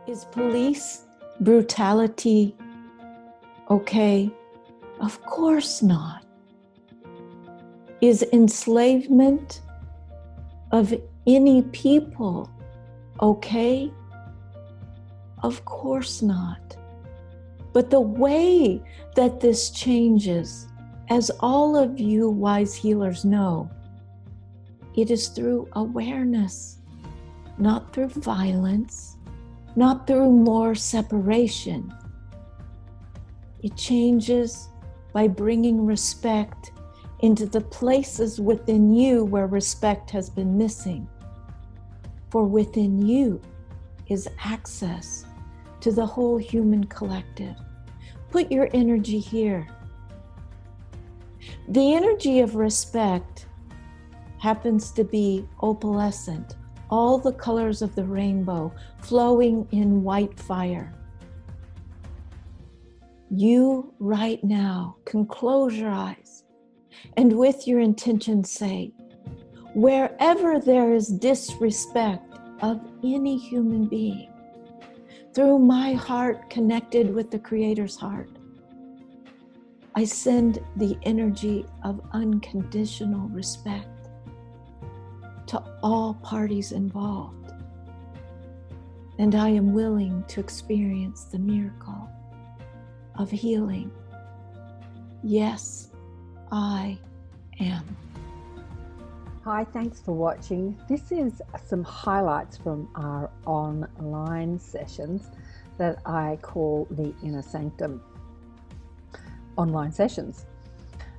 Is police brutality okay? Of course not. Is enslavement of any people okay? Of course not. But the way that this changes, as all of you wise healers know, it is through awareness, not through violence, not through more separation. It changes by bringing respect into the places within you where respect has been missing. For within you is access to the whole human collective. Put your energy here. The energy of respect happens to be opalescent, all the colors of the rainbow flowing in white fire. You right now can close your eyes and with your intention say, wherever there is disrespect of any human being, through my heart connected with the Creator's heart, I send the energy of unconditional respect to all parties involved. And I am willing to experience the miracle of healing. Yes, I am. Hi, thanks for watching. This is some highlights from our online sessions that I call the Inner Sanctum online sessions.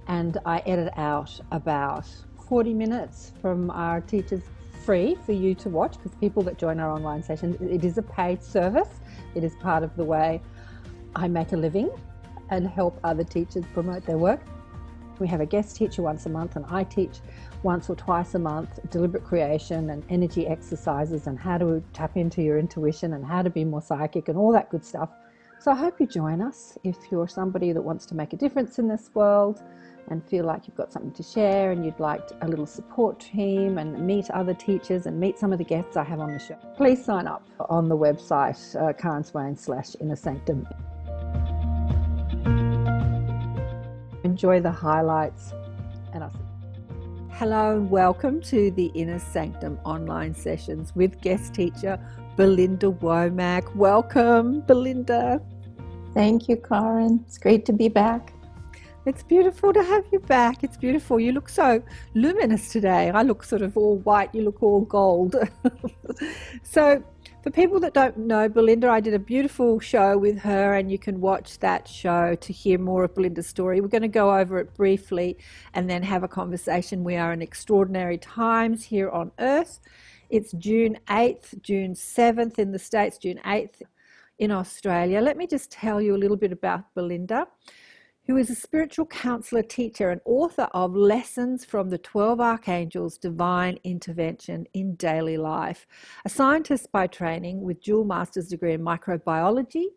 And I edit out about 40 minutes from our teachers free for you to watch, because people that join our online sessions, it is a paid service. It is part of the way I make a living and help other teachers promote their work. We have a guest teacher once a month, and I teach once or twice a month deliberate creation and energy exercises and how to tap into your intuition and how to be more psychic and all that good stuff. So I hope you join us if you're somebody that wants to make a difference in this world and feel like you've got something to share and you'd like a little support team and meet other teachers and meet some of the guests I have on the show. Please sign up on the website, Swain/Inner Sanctum. Enjoy the highlights, and I'll see you. Hello and welcome to the Inner Sanctum online sessions with guest teacher Belinda Womack. Welcome, Belinda. Thank you, Karen. It's great to be back. It's beautiful to have you back. It's beautiful. You look so luminous today. I look sort of all white. You look all gold. So for people that don't know Belinda, I did a beautiful show with her, and you can watch that show to hear more of Belinda's story. We're going to go over it briefly and then have a conversation. We are in extraordinary times here on Earth. It's June 8th, June 7th in the States, June 8th in Australia. Let me just tell you a little bit about Belinda, who is a spiritual counselor, teacher, and author of Lessons from the 12 Archangels, Divine Intervention in Daily Life. A scientist by training with dual master's degree in microbiology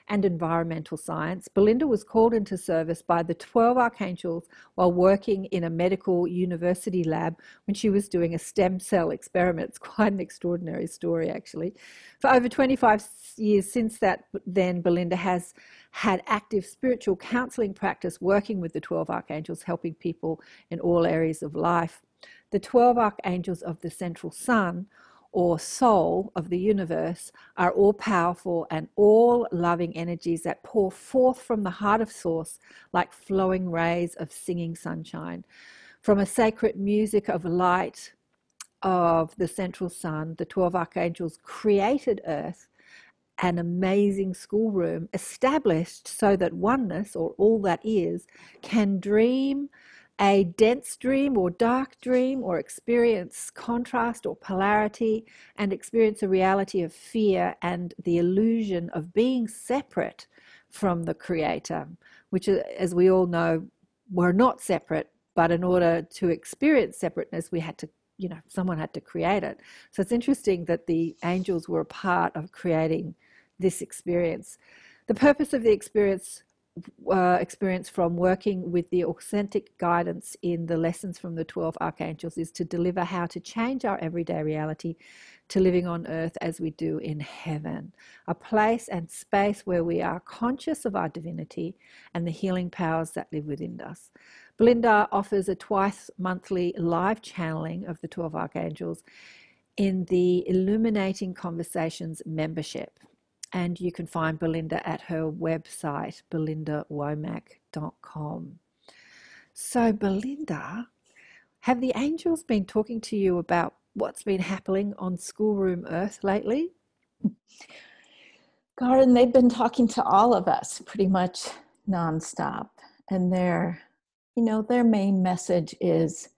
and environmental science, Belinda was called into service by the 12 Archangels while working in a medical university lab when she was doing a stem cell experiment. It's quite an extraordinary story, actually. For over 25 years since that, then Belinda has had active spiritual counseling practice working with the 12 Archangels, helping people in all areas of life. The 12 Archangels of the Central Sun, or soul of the universe, are all powerful and all loving energies that pour forth from the heart of Source like flowing rays of singing sunshine. From a sacred music of light of the Central Sun, the 12 Archangels created Earth, an amazing schoolroom established so that oneness, or all that is, can dream a dense dream or dark dream, or experience contrast or polarity, and experience a reality of fear and the illusion of being separate from the Creator, which, as we all know, we're not separate, but in order to experience separateness, we had to, someone had to create it. So it's interesting that the angels were a part of creating this experience. The purpose of the experience experience from working with the authentic guidance in the lessons from the 12 archangels is to deliver how to change our everyday reality to living on earth as we do in heaven, a place and space where we are conscious of our divinity and the healing powers that live within us. Belinda offers a twice monthly live channeling of the 12 archangels in the Illuminating Conversations membership. And you can find Belinda at her website, belindawomack.com. So, Belinda, have the angels been talking to you about what's been happening on Schoolroom Earth lately? Garden, they've been talking to all of us pretty much nonstop. And their main message is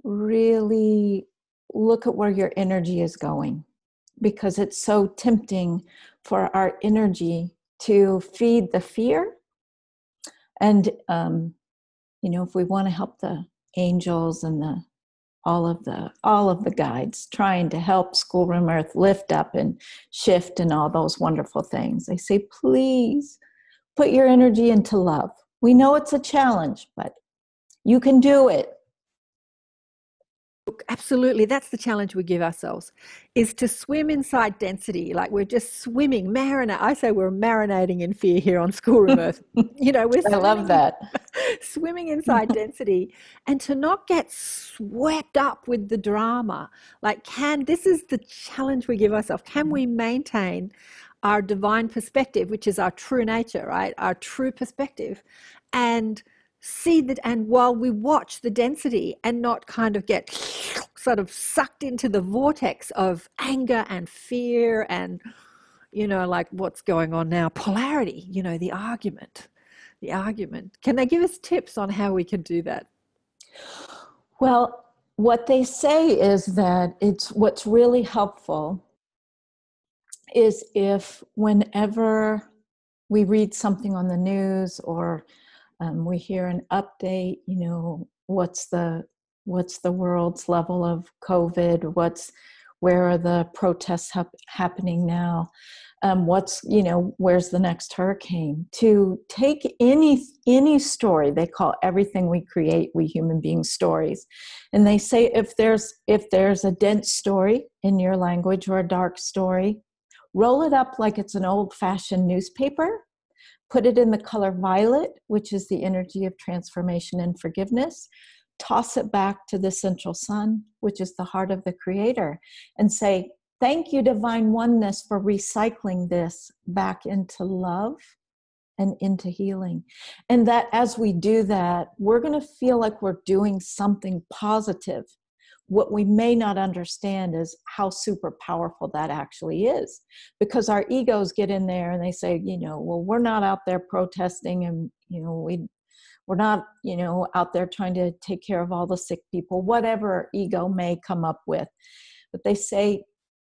really look at where your energy is going, because it's so tempting for our energy to feed the fear. And, if we want to help the angels and all of the guides trying to help Schoolroom Earth lift up and shift and all those wonderful things, they say, please put your energy into love. We know it's a challenge, but you can do it. Look, absolutely, that's the challenge we give ourselves, is to swim inside density, like we're just swimming, marinate. I say we're marinating in fear here on Schoolroom Earth. We're I love that. Swimming inside density, and to not get swept up with the drama. This is the challenge we give ourselves. Can we maintain our divine perspective, which is our true nature, right? Our true perspective, and see that, and while we watch the density and not kind of get sort of sucked into the vortex of anger and fear and like what's going on now, polarity, the argument. Can they give us tips on how we can do that? Well, what they say is that what's really helpful is if whenever we read something on the news or we hear an update, what's the world's level of COVID? Where are the protests happening now? Where's the next hurricane? To take any story, they call everything we create, we human beings, stories. And they say if there's a dense story in your language or a dark story, roll it up like it's an old-fashioned newspaper. Put it in the color violet, which is the energy of transformation and forgiveness. Toss it back to the central sun, which is the heart of the creator, and say, thank you, divine oneness, for recycling this back into love and into healing. And that as we do that, we're going to feel like we're doing something positive. What we may not understand is how super powerful that actually is, because our egos get in there and they say, well, we're not out there protesting, and we're not out there trying to take care of all the sick people, whatever ego may come up with. But they say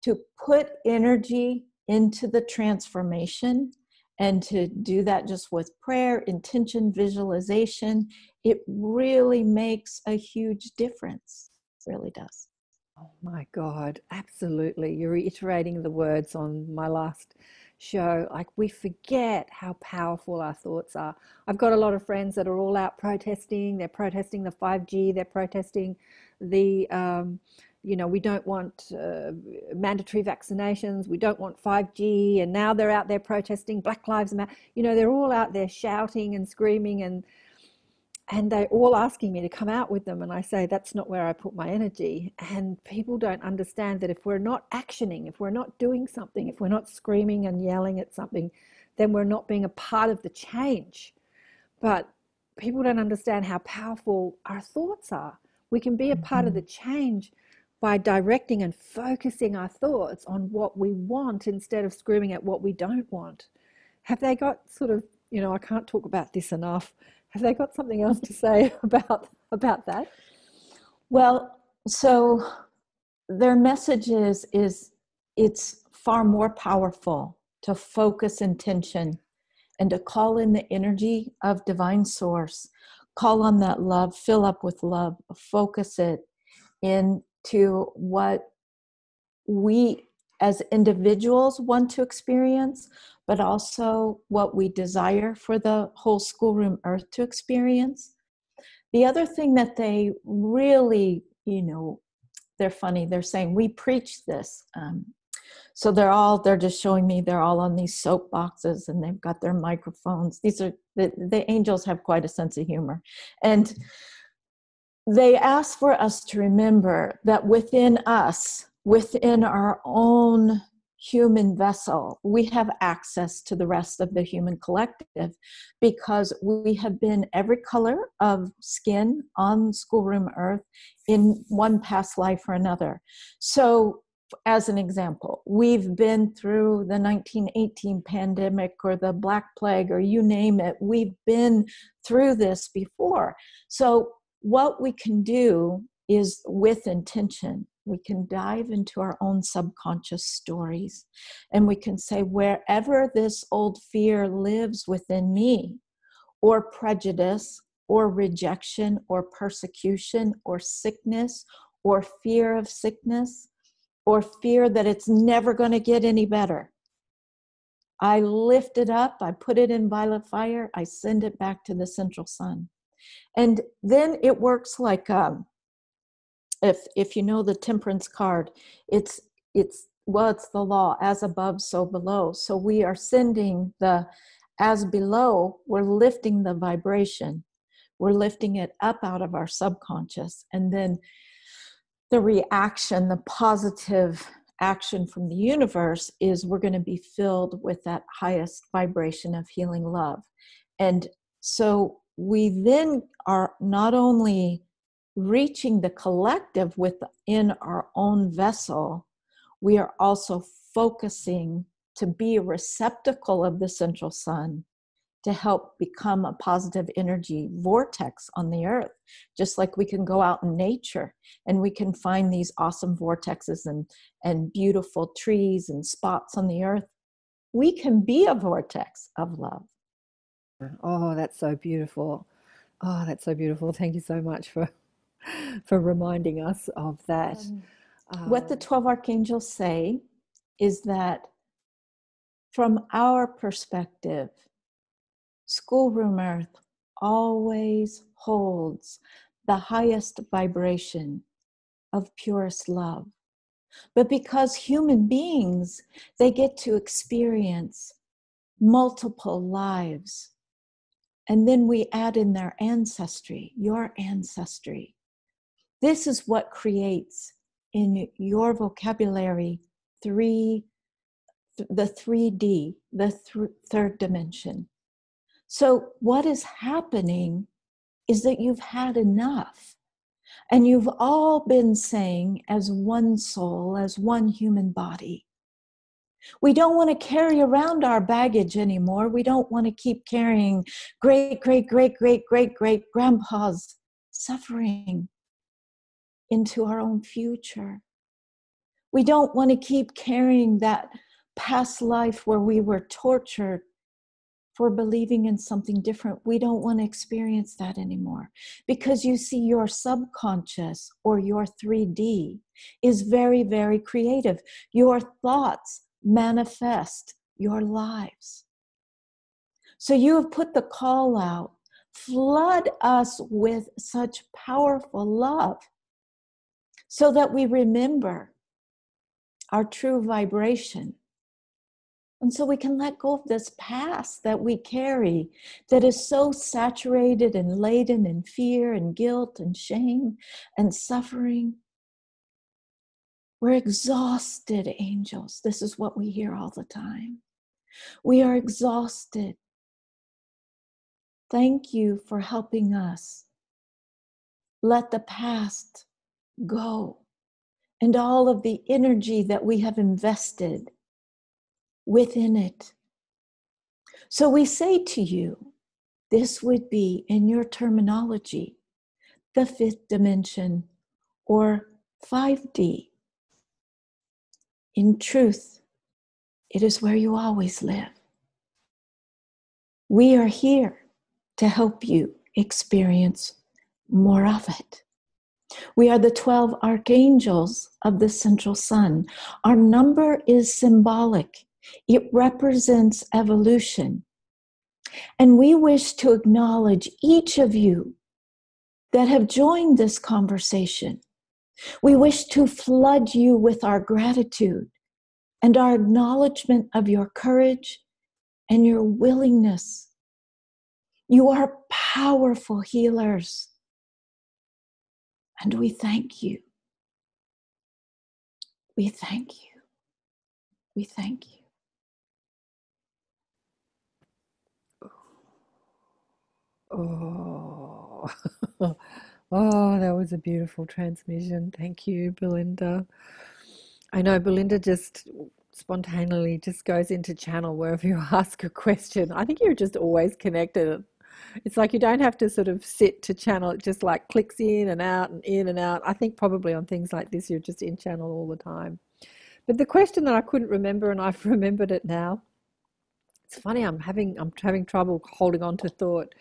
to put energy into the transformation and to do that just with prayer, intention, visualization, it really makes a huge difference. Really does. Oh my God, absolutely. You're reiterating the words on my last show. Like, we forget how powerful our thoughts are. I've got a lot of friends that are all out protesting. They're protesting the 5G. They're protesting the, we don't want mandatory vaccinations. We don't want 5G. And now they're out there protesting Black Lives Matter. They're all out there shouting and screaming, and they're all asking me to come out with them. And I say, that's not where I put my energy. And people don't understand that if we're not actioning, if we're not doing something, if we're not screaming and yelling at something, then we're not being a part of the change. But people don't understand how powerful our thoughts are. We can be a part of the change by directing and focusing our thoughts on what we want instead of screaming at what we don't want. Have they got sort of, I can't talk about this enough. Have they got something else to say about that? Well, so their message is it's far more powerful to focus intention and to call in the energy of divine source, call on that love, fill up with love, focus it into what we as individuals want to experience, but also what we desire for the whole schoolroom earth to experience. The other thing that they really, they're funny, they're saying, we preach this. So they're just showing me they're all on these soapboxes and they've got their microphones. These are, the angels have quite a sense of humor. And they ask for us to remember that within us, within our own human vessel, we have access to the rest of the human collective because we have been every color of skin on schoolroom earth in one past life or another. So as an example, we've been through the 1918 pandemic or the Black Plague or you name it. We've been through this before. So what we can do is, with intention, we can dive into our own subconscious stories and we can say, wherever this old fear lives within me, or prejudice, or rejection, or persecution, or sickness, or fear of sickness, or fear that it's never going to get any better, I lift it up, I put it in violet fire, I send it back to the central sun. And then it works like, if you know the temperance card, it's the law, as above, so below. So we are sending the as below, we're lifting the vibration. We're lifting it up out of our subconscious. And then the reaction, the positive action from the universe is we're going to be filled with that highest vibration of healing love. And so we then are not only reaching the collective within our own vessel, we are also focusing to be a receptacle of the central sun to help become a positive energy vortex on the earth. Just like we can go out in nature and we can find these awesome vortexes and beautiful trees and spots on the earth, we can be a vortex of love. Oh, that's so beautiful. Oh, that's so beautiful. Thank you so much for reminding us of that. What the 12 archangels say is that from our perspective, schoolroom earth always holds the highest vibration of purest love. But because human beings, they get to experience multiple lives. And then we add in their ancestry, your ancestry. This is what creates in your vocabulary the 3D, the third dimension. So what is happening is that you've had enough. And you've all been saying, as one soul, as one human body, we don't want to carry around our baggage anymore. We don't want to keep carrying great grandpa's suffering into our own future. We don't want to keep carrying that past life where we were tortured for believing in something different. We don't want to experience that anymore. Because you see, your subconscious or your 3D is very, very creative. Your thoughts manifest your lives. So you have put the call out, flood us with such powerful love so that we remember our true vibration. And so we can let go of this past that we carry that is so saturated and laden in fear and guilt and shame and suffering. We're exhausted, angels. This is what we hear all the time. We are exhausted. Thank you for helping us let the past go and all of the energy that we have invested within it. So we say to you, this would be, in your terminology, the fifth dimension or 5D. In truth, it is where you always live. We are here to help you experience more of it. We are the 12 archangels of the central sun. Our number is symbolic. It represents evolution. And we wish to acknowledge each of you that have joined this conversation. We wish to flood you with our gratitude and our acknowledgement of your courage and your willingness. You are powerful healers. And we thank you. We thank you. We thank you. Oh, oh, that was a beautiful transmission. Thank you, Belinda. I know Belinda just spontaneously just goes into channel wherever you ask a question. I think you're just always connected. It's like you don't have to sort of sit to channel. It just like clicks in and out and in and out. I think probably on things like this, you're just in channel all the time. But the question that I couldn't remember, and I've remembered it now. It's funny, I'm having trouble holding on to thought.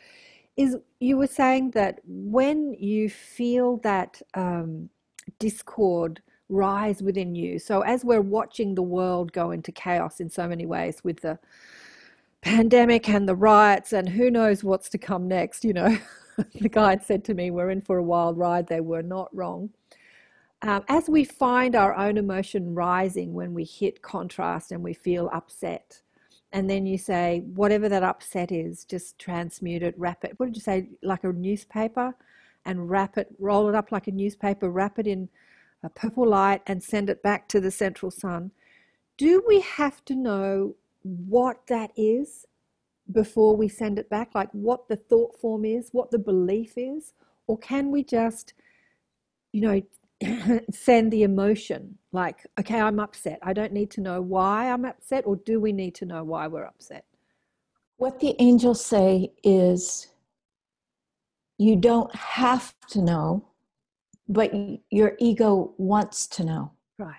Is you were saying that when you feel that discord rise within you, so as we're watching the world go into chaos in so many ways with the pandemic and the riots and who knows what's to come next, the guide said to me, we're in for a wild ride. They were not wrong. As we find our own emotion rising when we hit contrast and we feel upset, and then you say, whatever that upset is, just transmute it, wrap it. What did you say? Like a newspaper, and wrap it, roll it up like a newspaper, wrap it in a purple light and send it back to the central sun. Do we have to know what that is before we send it back? Like what the thought form is, what the belief is? Or can we just, send the emotion like, okay, I'm upset. I don't need to know why I'm upset, or do we need to know why we're upset? What the angels say is you don't have to know, but your ego wants to know. Right.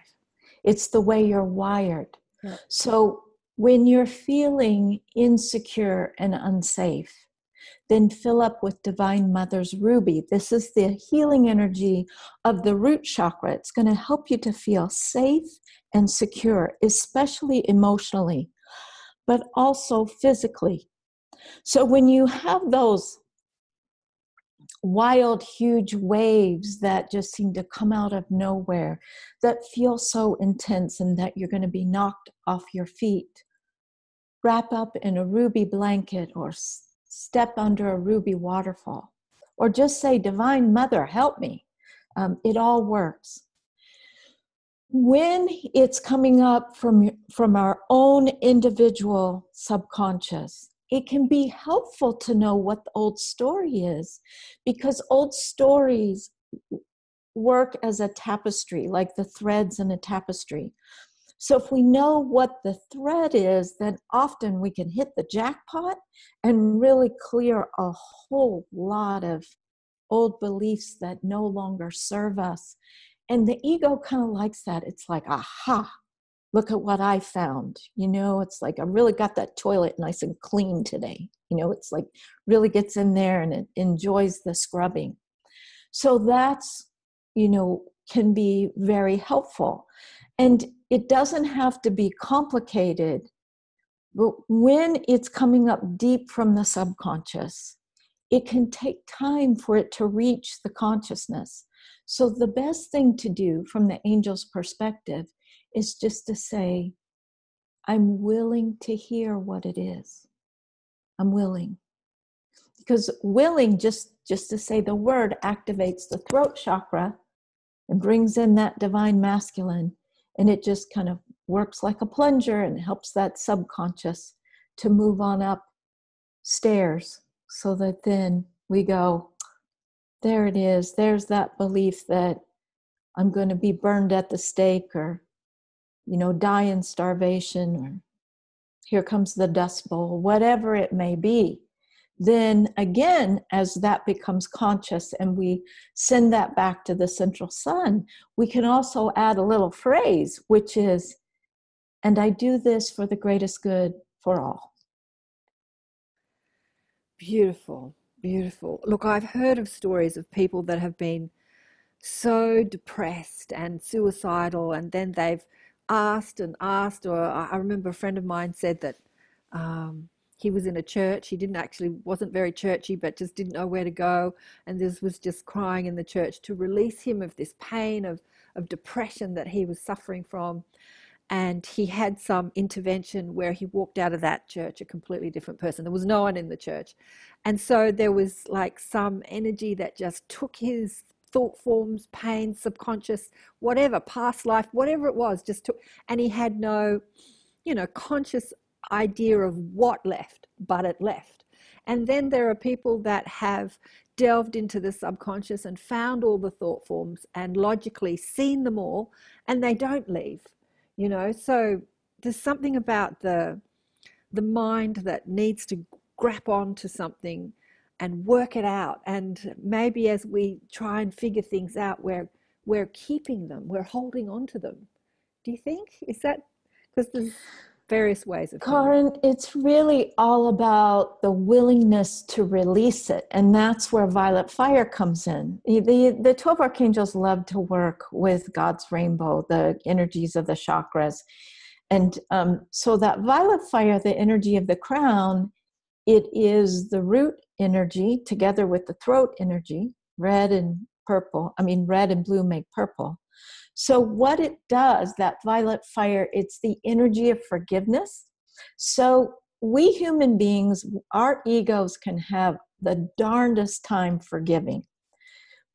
It's the way you're wired. Yeah. So when you're feeling insecure and unsafe, then fill up with Divine Mother's ruby. This is the healing energy of the root chakra. It's going to help you to feel safe and secure, especially emotionally, but also physically. So when you have those wild, huge waves that just seem to come out of nowhere, that feel so intense and that you're going to be knocked off your feet, wrap up in a ruby blanket or step under a ruby waterfall, or just say, Divine Mother, help me. It all works. When it's coming up from our own individual subconscious, it can be helpful to know what the old story is, because old stories work as a tapestry, like the threads in a tapestry. So if we know what the thread is, then often we can hit the jackpot and really clear a whole lot of old beliefs that no longer serve us. And the ego kind of likes that. It's like, aha, look at what I found. It's like, I really got that toilet nice and clean today. It's like really gets in there and it enjoys the scrubbing. So that's, can be very helpful. And it doesn't have to be complicated, but when it's coming up deep from the subconscious, it can take time for it to reach the consciousness. So the best thing to do from the angel's perspective is just to say, I'm willing to hear what it is. I'm willing. Because willing, just to say the word, activates the throat chakra and brings in that divine masculine. And it just kind of works like a plunger and helps that subconscious to move on up stairs, so that then we go, there it is. There's that belief that I'm going to be burned at the stake, or, die in starvation, or here comes the dust bowl, whatever it may be. Then again, as that becomes conscious and we send that back to the central sun, we can also add a little phrase, which is, and I do this for the greatest good for all. Beautiful, beautiful. Look, I've heard of stories of people that have been so depressed and suicidal, and then they've asked and asked. Or I remember a friend of mine said that he was in a church. He wasn't very churchy, but just didn't know where to go, and this was just crying in the church to release him of this pain of depression that he was suffering from. And he had some intervention where he walked out of that church a completely different person. There was no one in the church. And so there was like some energy that just took his thought forms, pain, subconscious, whatever, past life, whatever it was, just took, and he had no, conscious idea of what left, but it left. And then there are people that have delved into the subconscious and found all the thought forms and logically seen them all, and they don't leave. So there's something about the mind that needs to grab onto something and work it out. And maybe as we try and figure things out, we're keeping them, we're holding on to them. Do you think? Is that because there's various ways of Karen, it's really all about the willingness to release it. And that's where violet fire comes in. The 12 archangels love to work with God's rainbow, the energies of the chakras. And so that violet fire, the energy of the crown, it is the root energy together with the throat energy. Red and blue make purple. So what it does, that violet fire, it's the energy of forgiveness. So we human beings, our egos can have the darndest time forgiving.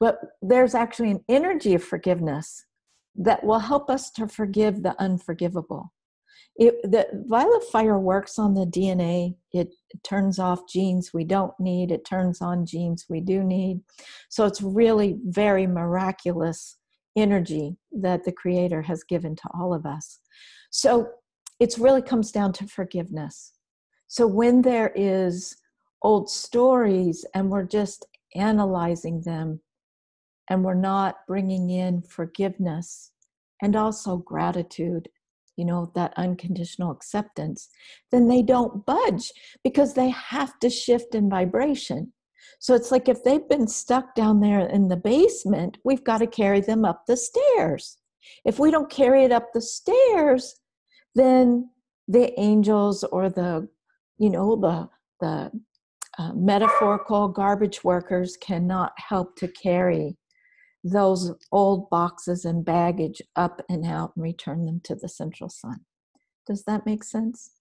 But there's actually an energy of forgiveness that will help us to forgive the unforgivable. The violet fire works on the DNA. It turns off genes we don't need. It turns on genes we do need. So it's really very miraculous energy that the Creator has given to all of us. So it really comes down to forgiveness. So when there is old stories and we're just analyzing them and we're not bringing in forgiveness and also gratitude, that unconditional acceptance, then they don't budge because they have to shift in vibration. So it's like if they've been stuck down there in the basement, we've got to carry them up the stairs. If we don't carry it up the stairs, then the angels or the metaphorical garbage workers cannot help to carry those old boxes and baggage up and out and return them to the central sun. Does that make sense?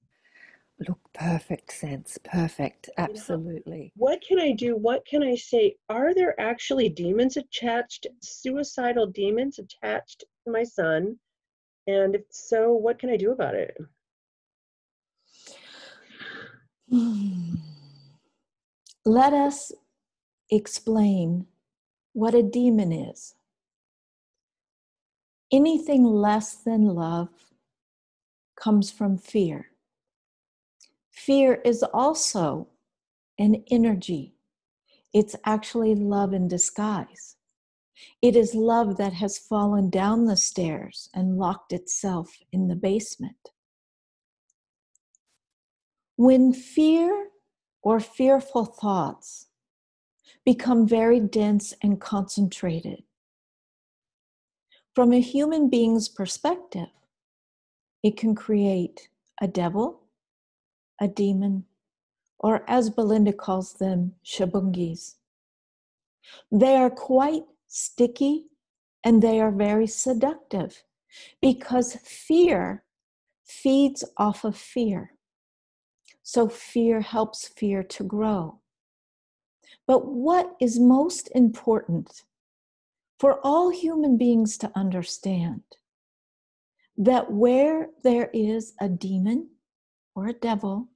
Look, perfect sense. Perfect. Absolutely. What can I do? What can I say? Are there actually demons attached, suicidal demons attached to my son? And if so, what can I do about it? Let us explain what a demon is. Anything less than love comes from fear. Fear is also an energy. It's actually love in disguise. It is love that has fallen down the stairs and locked itself in the basement. When fear or fearful thoughts become very dense and concentrated, from a human being's perspective, it can create a devil, a demon, or as Belinda calls them, shabungis. They are quite sticky and they are very seductive because fear feeds off of fear. So fear helps fear to grow. But what is most important for all human beings to understand, that where there is a demon or a devil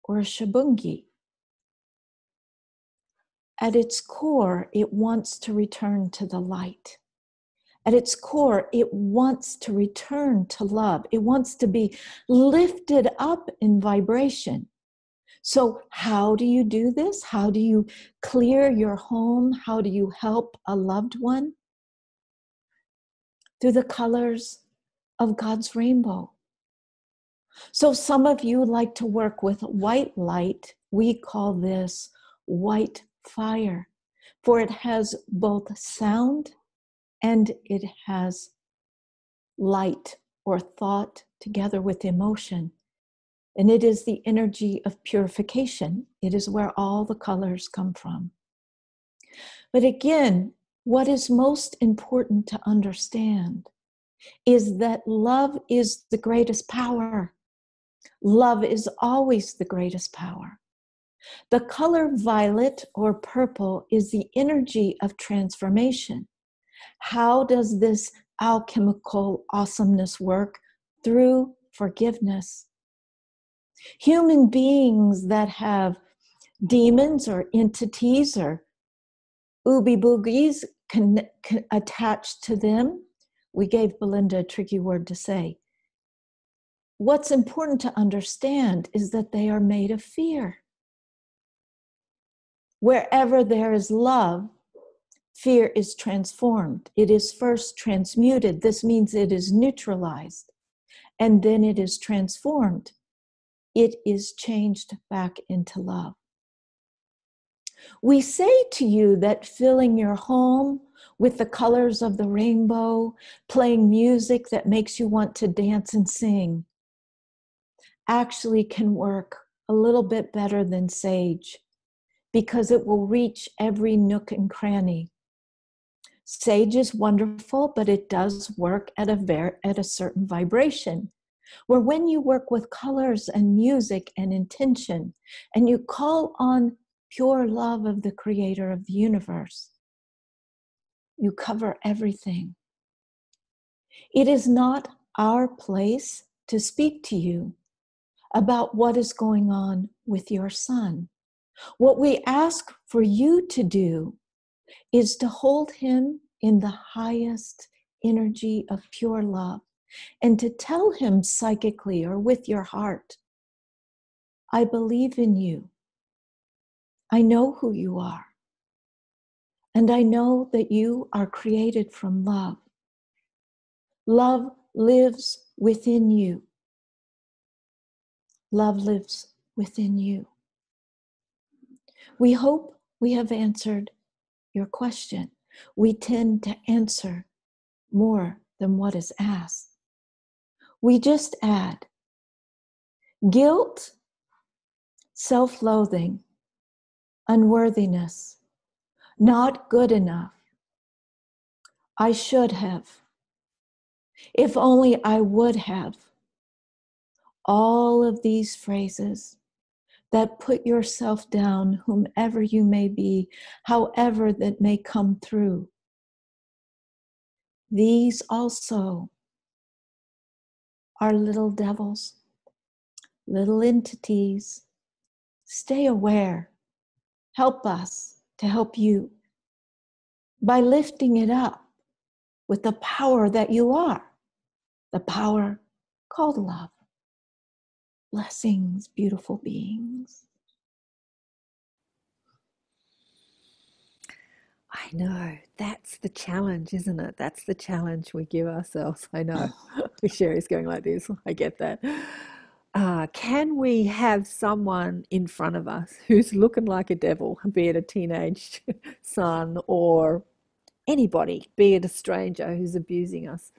or a shabungi, at its core, it wants to return to the light. At its core, it wants to return to love. It wants to be lifted up in vibration. So how do you do this? How do you clear your home? How do you help a loved one? Through the colors of God's rainbow. So some of you like to work with white light. We call this white fire, for it has both sound and it has light or thought together with emotion. And it is the energy of purification. It is where all the colors come from. But again, what is most important to understand is that love is the greatest power. Love is always the greatest power. The color violet or purple is the energy of transformation. How does this alchemical awesomeness work? Through forgiveness. Human beings that have demons or entities or oogie boogies attached to them, we gave Belinda a tricky word to say. What's important to understand is that they are made of fear. Wherever there is love, fear is transformed. It is first transmuted. This means it is neutralized, and then it is transformed. It is changed back into love. We say to you that filling your home with the colors of the rainbow, playing music that makes you want to dance and sing, actually can work a little bit better than sage, because it will reach every nook and cranny. Sage is wonderful, but it does work at a certain vibration, where when you work with colors and music and intention, and you call on pure love of the creator of the universe, you cover everything. It is not our place to speak to you about what is going on with your son. What we ask for you to do is to hold him in the highest energy of pure love and to tell him psychically or with your heart, I believe in you. I know who you are. And I know that you are created from love. Love lives within you. Love lives within you. We hope we have answered your question. We tend to answer more than what is asked. We just add guilt, self-loathing, unworthiness, not good enough. I should have. If only I would have. All of these phrases that put yourself down, whomever you may be, however that may come through. These also are little devils, little entities. Stay aware. Help us to help you by lifting it up with the power that you are, the power called love. Blessings, beautiful beings. I know. That's the challenge, isn't it? That's the challenge we give ourselves. I know. Sherry's going like this. I get that. Can we have someone in front of us who's looking like a devil, be it a teenage son or anybody, be it a stranger who's abusing us?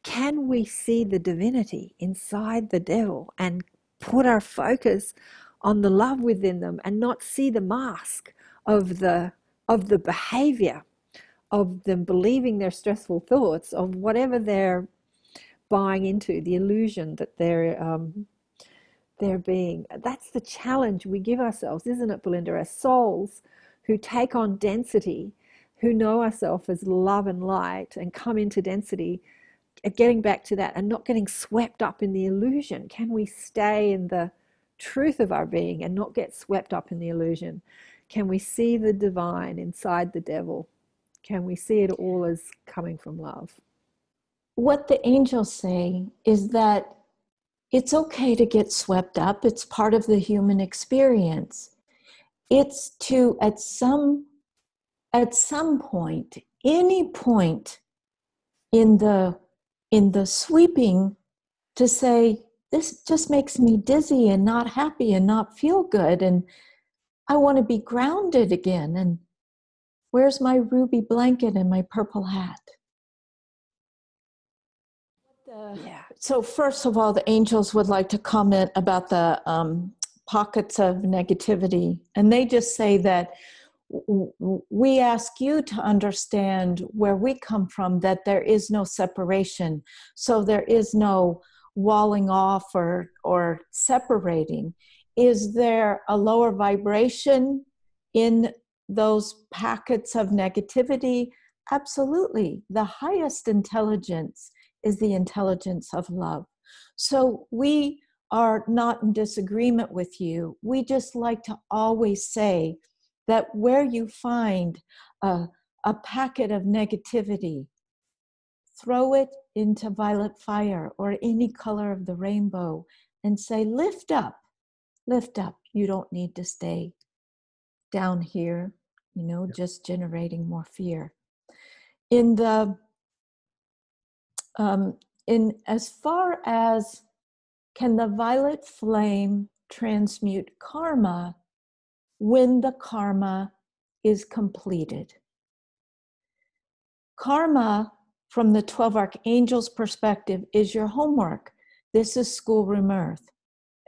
Can we see the divinity inside the devil and put our focus on the love within them and not see the mask of the behavior, of them believing their stressful thoughts, of whatever they're buying into, the illusion that they're being? That's the challenge we give ourselves, isn't it, Belinda? As souls who take on density, who know ourselves as love and light and come into density, getting back to that and not getting swept up in the illusion. Can we stay in the truth of our being and not get swept up in the illusion? Can we see the divine inside the devil? Can we see it all as coming from love? What the angels say is that it's okay to get swept up. It's part of the human experience. It's to, at some point, any point in the sweeping, to say, this just makes me dizzy and not happy and not feel good, and I want to be grounded again. And Where's my ruby blanket and my purple hat? So first of all, the angels would like to comment about the pockets of negativity. And they just say that we ask you to understand where we come from, that there is no separation. So there is no walling off or separating. Is there a lower vibration in those packets of negativity? Absolutely. The highest intelligence is the intelligence of love. So we are not in disagreement with you. We just like to always say that where you find a packet of negativity, throw it into violet fire or any color of the rainbow and say, lift up, lift up. You don't need to stay down here, just generating more fear. In as far as can the violet flame transmute karma when the karma is completed? Karma, from the 12 Archangels' perspective, is your homework. This is schoolroom earth.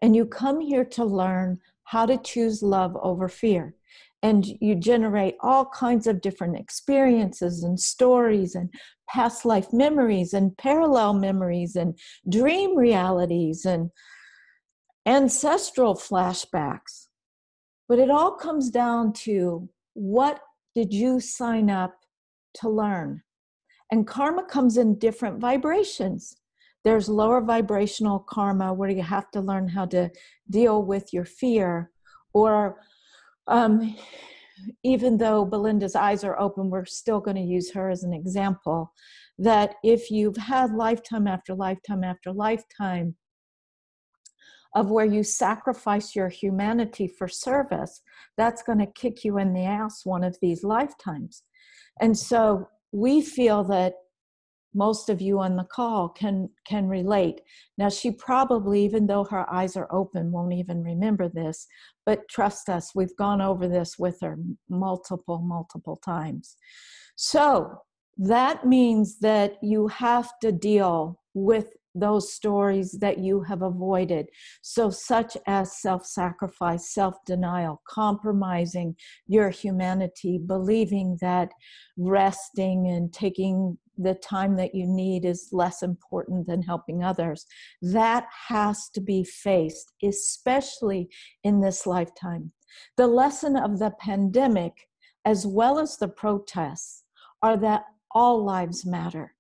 And you come here to learn how to choose love over fear. And you generate all kinds of different experiences and stories and past life memories and parallel memories and dream realities and ancestral flashbacks. But it all comes down to, what did you sign up to learn? And karma comes in different vibrations. There's lower vibrational karma where you have to learn how to deal with your fear, or even though Belinda's eyes are open, we're still going to use her as an example, that if you've had lifetime after lifetime after lifetime of where you sacrifice your humanity for service, that's going to kick you in the ass one of these lifetimes. And so we feel that most of you on the call can relate. Now, she probably, even though her eyes are open, won't even remember this, but trust us, we've gone over this with her multiple times. So that means that you have to deal with those stories that you have avoided. So such as self-sacrifice, self-denial, compromising your humanity, believing that resting and taking the time that you need is less important than helping others. That has to be faced, especially in this lifetime. The lesson of the pandemic, as well as the protests, are that all lives matter,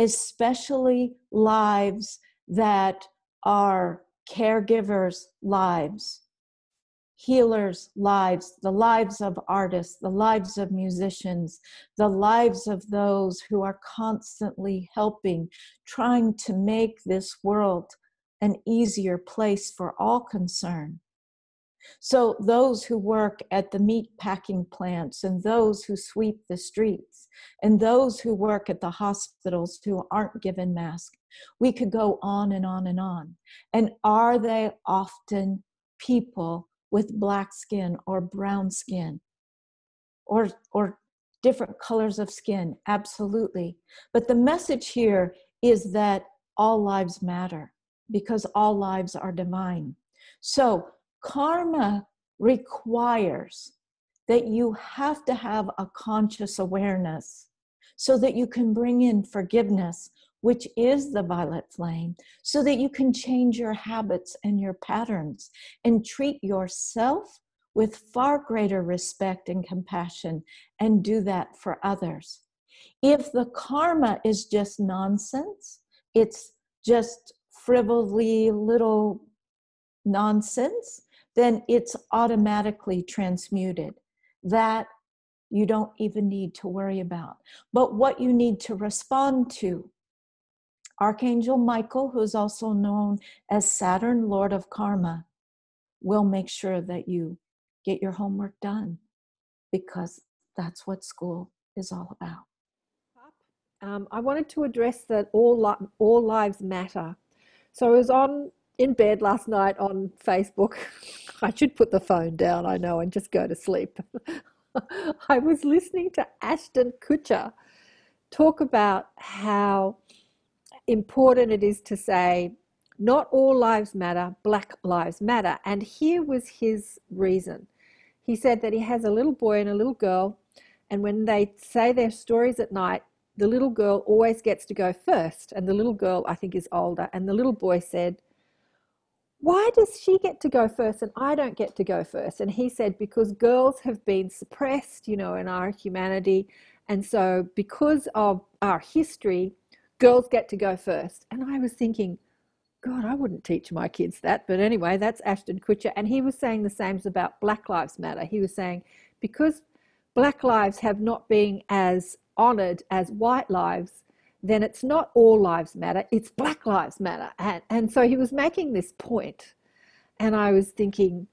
especially lives that are caregivers' lives, healers' lives, the lives of artists, the lives of musicians, the lives of those who are constantly helping, trying to make this world an easier place for all concerned. So those who work at the meat packing plants, and those who sweep the streets, and those who work at the hospitals who aren't given masks, we could go on and on and on. And are they often people with black skin or brown skin or different colors of skin? Absolutely. But the message here is that all lives matter, because all lives are divine. So karma requires that you have to have a conscious awareness so that you can bring in forgiveness, which is the violet flame, so that you can change your habits and your patterns and treat yourself with far greater respect and compassion, and do that for others. If the karma is just nonsense, it's just frivolly little nonsense, then it's automatically transmuted. That you don't even need to worry about. But what you need to respond to, Archangel Michael, who's also known as Saturn, Lord of Karma, will make sure that you get your homework done, because that's what school is all about. I wanted to address that all lives matter. So I was in bed last night on Facebook. I should put the phone down, I know, and just go to sleep. I was listening to Ashton Kutcher talk about how important it is to say, not all lives matter, Black Lives Matter. And here was his reason. He said that he has a little boy and a little girl, and when they say their stories at night, the little girl always gets to go first. And the little girl, I think, is older. And the little boy said, why does she get to go first and I don't get to go first? And he said, because girls have been suppressed, in our humanity. And so because of our history, girls get to go first. And I was thinking, God, I wouldn't teach my kids that. But anyway, that's Ashton Kutcher. And he was saying the same about Black Lives Matter. He was saying, because Black lives have not been as honored as white lives, then it's not all lives matter, it's Black Lives Matter. And so he was making this point. And I was thinking,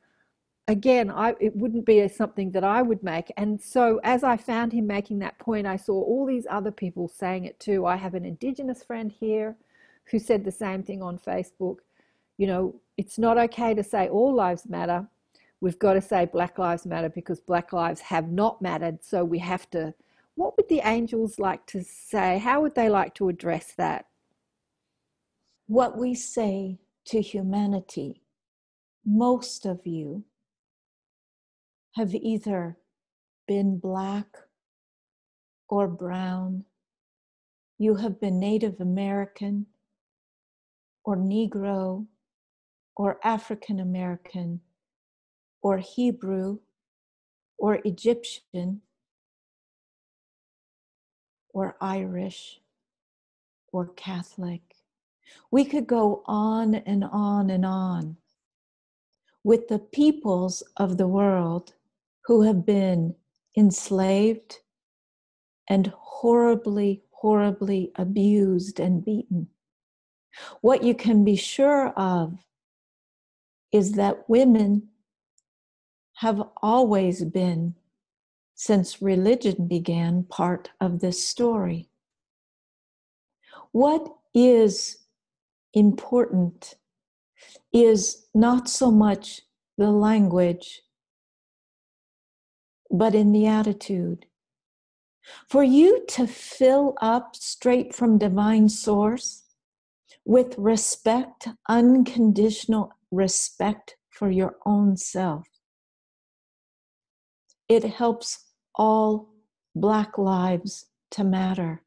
again, it wouldn't be something that I would make. And so as I found him making that point, I saw all these other people saying it too. I have an Indigenous friend here who said the same thing on Facebook. It's not okay to say all lives matter. We've got to say Black Lives Matter because Black lives have not mattered. So we have to. What would the angels like to say? How would they like to address that? What we say to humanity, most of you have either been Black or brown. You have been Native American or Negro or African American or Hebrew or Egyptian or Irish or Catholic. We could go on and on and on with the peoples of the world who have been enslaved and horribly, horribly abused and beaten. What you can be sure of is that women have always been, since religion began, part of this story. What is important is not so much the language, but in the attitude. For you to fill up straight from divine source with respect, unconditional respect for your own self, it helps all Black lives to matter,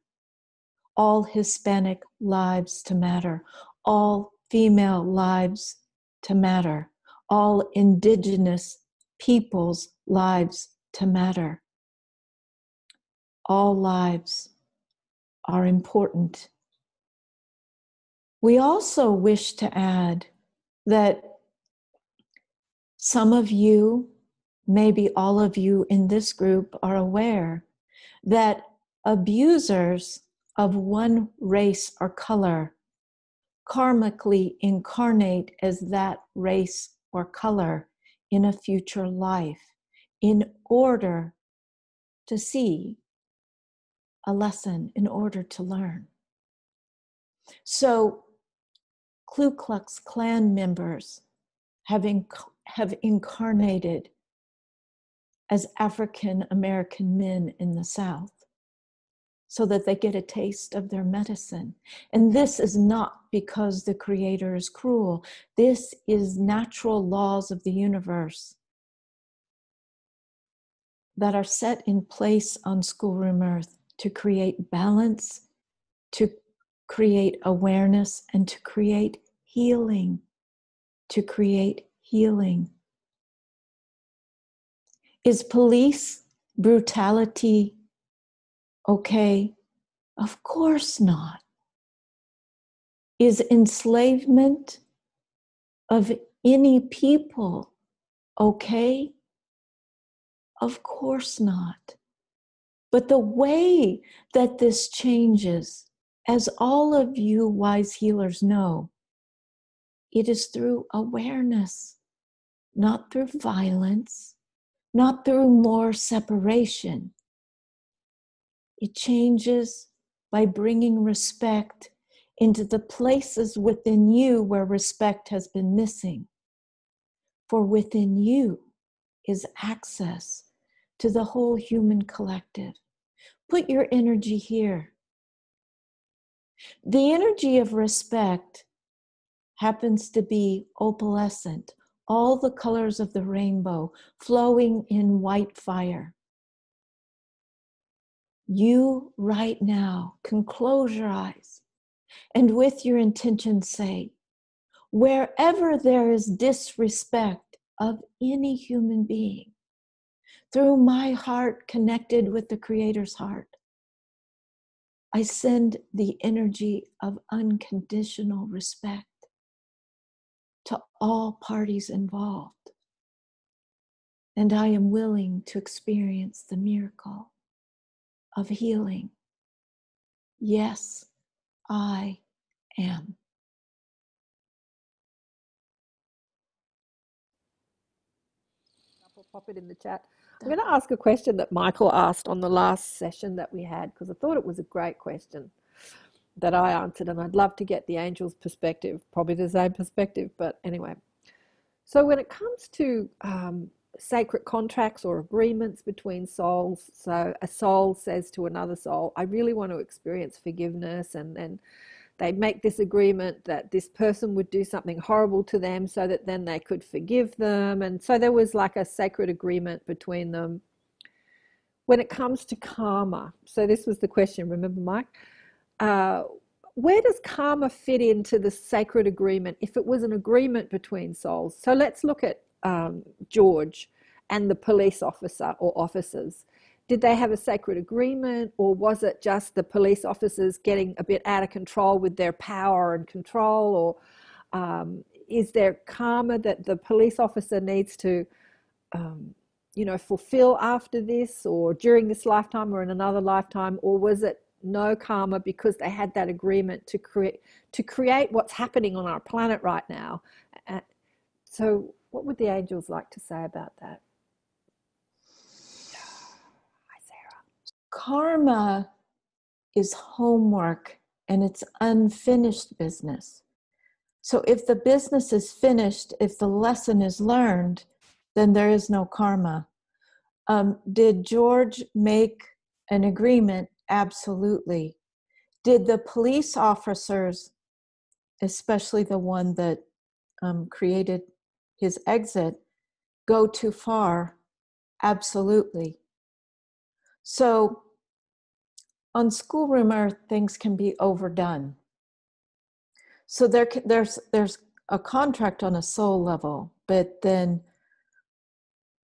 all Hispanic lives to matter, all female lives to matter, all Indigenous people's lives to matter. All lives are important. We also wish to add that some of you, maybe all of you in this group, are aware that abusers of one race or color karmically incarnate as that race or color in a future life in order to see a lesson, in order to learn. So Ku Klux Klan members have incarnated as African American men in the South so that they get a taste of their medicine. And this is not because the Creator is cruel. This is natural laws of the universe that are set in place on Schoolroom Earth to create balance, to create awareness, and to create healing. To create healing. Is police brutality okay? Of course not. Is enslavement of any people okay? Of course not. But the way that this changes, as all of you wise healers know, it is through awareness, not through violence, not through more separation. It changes by bringing respect into the places within you where respect has been missing. For within you is access to the whole human collective. Put your energy here. The energy of respect happens to be opalescent, all the colors of the rainbow flowing in white fire. You right now can close your eyes and with your intention say, wherever there is disrespect of any human being, through my heart connected with the Creator's heart, I send the energy of unconditional respect to all parties involved. And I am willing to experience the miracle of healing. Yes, I am. I'll pop it in the chat. I'm going to ask a question that Michael asked on the last session that we had, because I thought it was a great question that I answered, and I'd love to get the angels' perspective, probably the same perspective, but anyway. So when it comes to sacred contracts or agreements between souls, so a soul says to another soul, I really want to experience forgiveness, and then they make this agreement that this person would do something horrible to them so that then they could forgive them. And so there was like a sacred agreement between them. When it comes to karma, so this was the question, remember, Mike? Where does karma fit into the sacred agreement if it was an agreement between souls? So let's look at George and the police officer or officers. Did they have a sacred agreement, or was it just the police officers getting a bit out of control with their power and control? Or is there karma that the police officer needs to fulfill after this, or during this lifetime, or in another lifetime? Or was it no karma because they had that agreement to create what's happening on our planet right now? So what would the angels like to say about that? Hi, Sarah. Karma is homework and it's unfinished business. So if the business is finished, if the lesson is learned, then there is no karma. Did George make an agreement? Absolutely. Did the police officers, especially the one that created his exit, go too far? Absolutely. So on schoolroom earth, things can be overdone. So there's a contract on a soul level, but then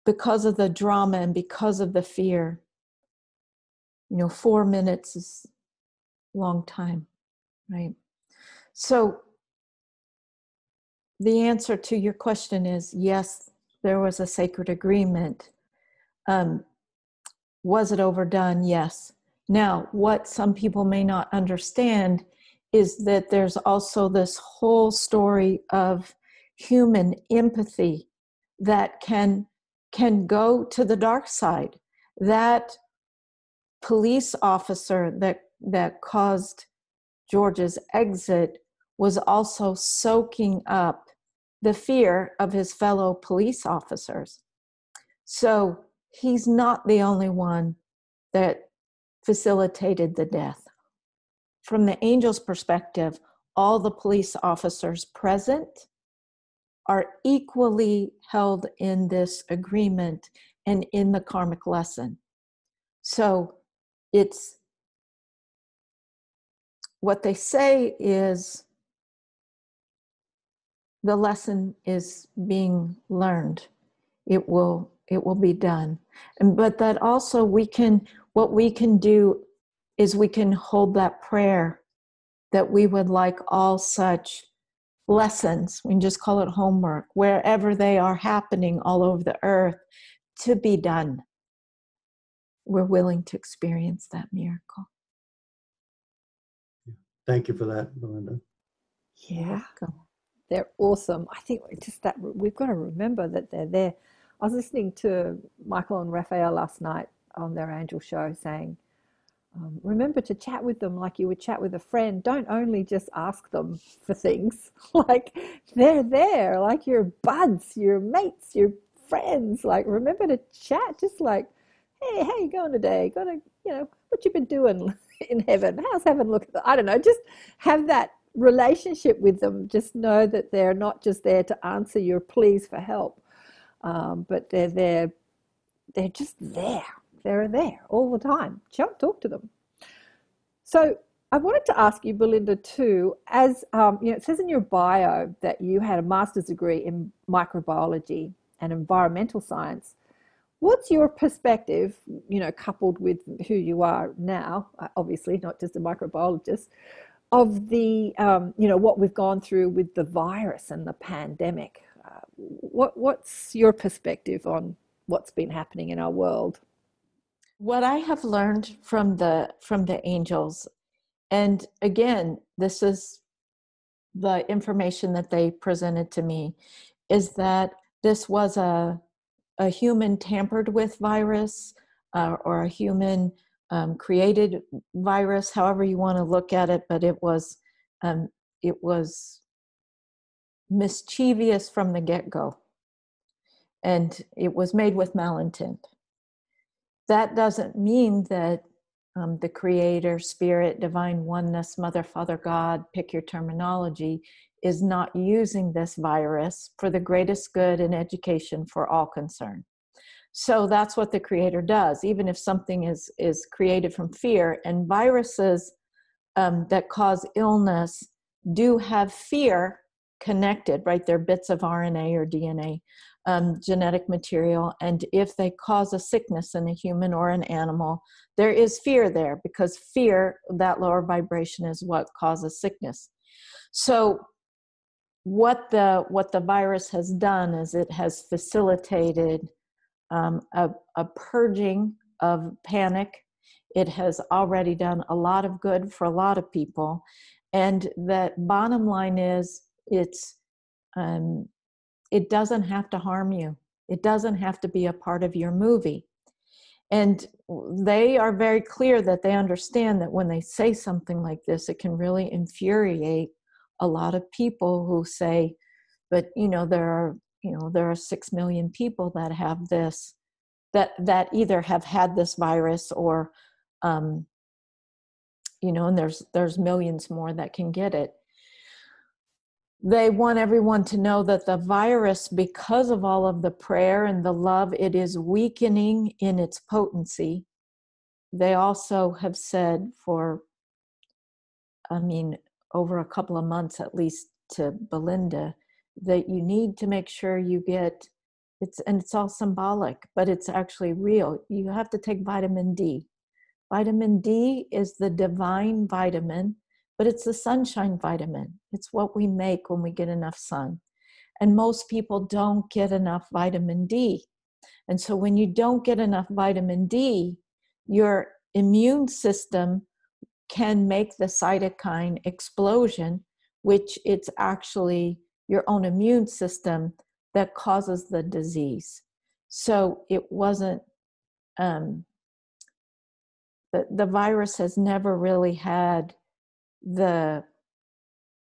because of the drama and because of the fear, 4 minutes is a long time, right? So the answer to your question is yes, there was a sacred agreement. Was it overdone? Yes. Now, what some people may not understand is that there's also this whole story of human empathy that can go to the dark side. That police officer that caused George's exit was also soaking up the fear of his fellow police officers. So he's not the only one that facilitated the death. From the angel's perspective, all the police officers present are equally held in this agreement and in the karmic lesson. So it's what they say is the lesson is being learned. It will be done. But that also what we can do is we can hold that prayer that we would like all such lessons, we can just call it homework, wherever they are happening all over the earth, to be done. We're willing to experience that miracle. Thank you for that, Belinda. Yeah, they're awesome. I think just that we've got to remember that they're there. I was listening to Michael and Raphael last night on their angel show saying, remember to chat with them like you would chat with a friend. Don't only just ask them for things. Like they're there, like your buds, your mates, your friends. Like remember to chat, just like hey, how you going today? Got to, what you been doing in heaven? How's heaven looking? I don't know. Just have that relationship with them. Just know that they're not just there to answer your pleas for help, but they're there. They're just there. They're there all the time. Talk to them. So I wanted to ask you, Belinda, too, as it says in your bio that you had a master's degree in microbiology and environmental science. What's your perspective, coupled with who you are now, obviously not just a microbiologist, of the, what we've gone through with the virus and the pandemic? What's your perspective on what's been happening in our world? What I have learned from the angels, and again, this is the information that they presented to me, is that this was a human tampered with virus, or a human created virus, however you want to look at it, but it was mischievous from the get-go, and it was made with malintent. That doesn't mean that the creator, spirit, divine oneness, mother, father, God, pick your terminology, is not using this virus for the greatest good and education for all concerned. So that's what the creator does. Even if something is created from fear, and viruses that cause illness do have fear connected, right? They're bits of RNA or DNA, genetic material. And if they cause a sickness in a human or an animal, there is fear there, because fear, that lower vibration, is what causes sickness. So what the virus has done is it has facilitated a purging of panic. It has already done a lot of good for a lot of people. And that bottom line is, it doesn't have to harm you. It doesn't have to be a part of your movie. And they are very clear that they understand that when they say something like this, it can really infuriate a lot of people who say, but there are 6 million people that have this, that either have had this virus, or and there's millions more that can get it. They want everyone to know that the virus, because of all of the prayer and the love, it is weakening in its potency. They also have said for, over a couple of months at least, to Belinda, that you need to make sure you get, it's all symbolic, but it's actually real. You have to take vitamin D. Vitamin D is the divine vitamin, but it's the sunshine vitamin. It's what we make when we get enough sun. And most people don't get enough vitamin D. And so when you don't get enough vitamin D, your immune system can make the cytokine explosion, which it's actually your own immune system that causes the disease. So it wasn't, the virus has never really had the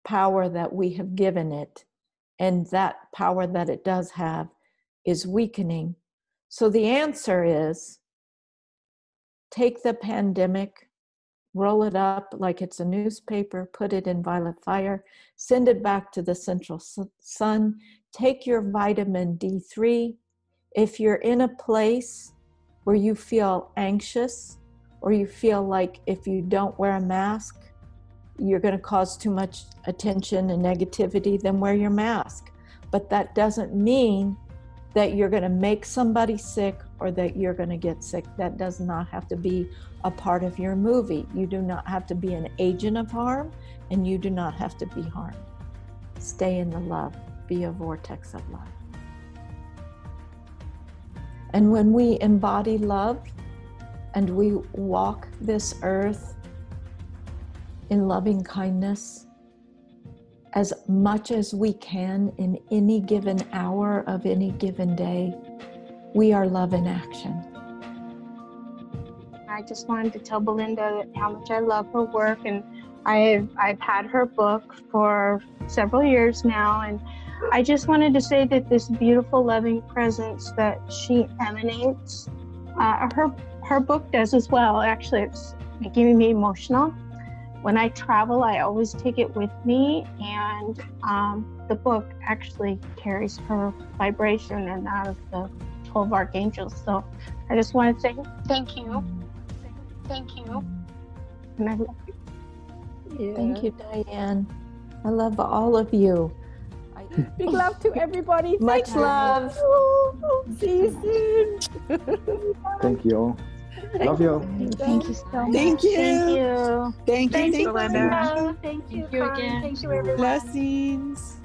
power that we have given it, and that power that it does have is weakening. So the answer is, take the pandemic, roll it up like it's a newspaper, put it in violet fire, send it back to the central sun, take your vitamin D3. If you're in a place where you feel anxious, or you feel like if you don't wear a mask, you're going to cause too much attention and negativity, then wear your mask. But that doesn't mean that you're going to make somebody sick or that you're going to get sick. That does not have to be a part of your movie. You do not have to be an agent of harm, and you do not have to be harmed. Stay in the love. Be a vortex of love. And when we embody love and we walk this earth in loving kindness as much as we can in any given hour of any given day, we are love in action. I just wanted to tell Belinda how much I love her work, and I've had her book for several years now, and I just wanted to say that this beautiful loving presence that she emanates Her book does as well. Actually, it's making me emotional. When I travel, I always take it with me, and the book actually carries her vibration and that of the 12 Archangels. So I just want to say thank you. Thank you. And I love you. Yeah. Thank you, Diane. I love all of you. Big love to everybody. Much Thank you. love. See you soon. Thank you all. Love you all. Thank you so much. Thank you. Thank you. Thank you. Thank you, Belinda. Thank you, Thank you again. Thank you, everyone. Blessings.